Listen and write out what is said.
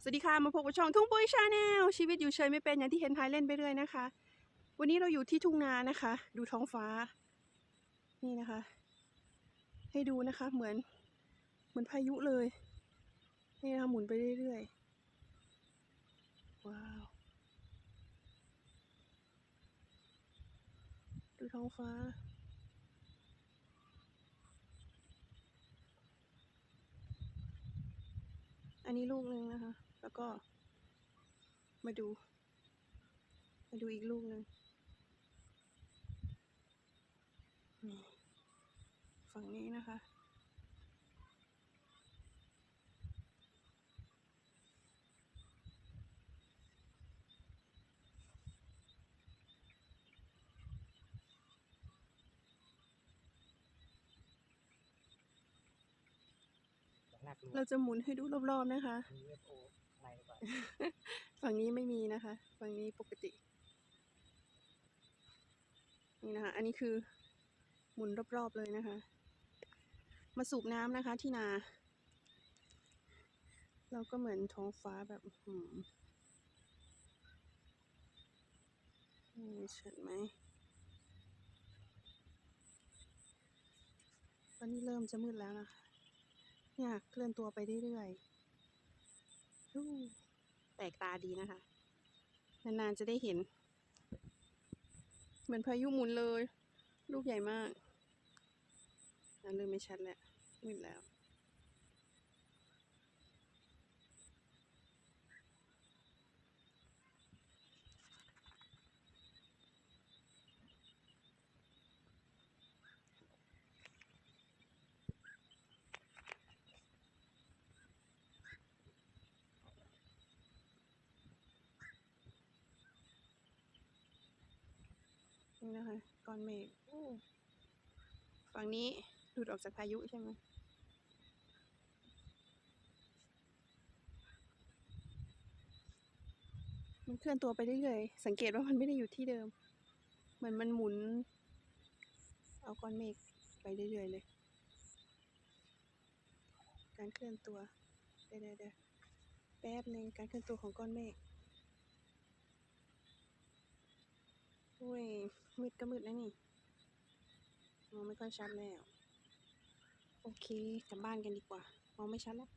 สวัสดีค่ะมาพบกับช่องทุ่งปุ้ยชาแนลชีวิตอยู่เฉยไม่เป็นอย่างที่เห็นท้ายเล่นไปเรื่อยนะคะวันนี้เราอยู่ที่ทุ่งนานะคะ ดูท้องฟ้านี่นะคะ ให้ดูนะคะเหมือนพายุเลยนี่นะคะหมุนไปเรื่อยๆว้าวดูท้องฟ้าอันนี้ลูกนึงนะคะ แล้วก็มาดูอีกลูกนึงนี่ฝั่งนี้นะคะเราจะหมุนให้ดูรอบๆนะคะฝั่งนี้ไม่มีนะคะฝั่งนี้ปกตินี่นะคะอันนี้คือหมุนรอบๆเลยนะคะมาสูบน้ำนะคะที่นาเราก็เหมือนท้องฟ้าแบบเห็นไหมตอนนี้เริ่มจะมืดแล้วนะคะเนี่ยเคลื่อนตัวไปเรื่อยๆแปลกตาดีนะคะนานๆจะได้เห็นเหมือนพายุหมุนเลยลูกใหญ่มากเริ่มไม่ชัดแล้วมืดแล้วนี่นะคะก้อนเมฆฝั่งนี้หลุดออกจากพายุใช่ไหมมันเคลื่อนตัวไปเรื่อยๆสังเกตว่ามันไม่ได้อยู่ที่เดิมเหมือนมันหมุนเอาก้อนเมฆไปเรื่อยๆเลยการเคลื่อนตัวเดี๋ยวแป๊บนึงการเคลื่อนตัวของก้อนเมฆอุ้ยมืดก็มืดนะนี่มองไม่ค่อยชัดแล้วโอเคกลับบ้านกันดีกว่ามองไม่ชัดแล้ว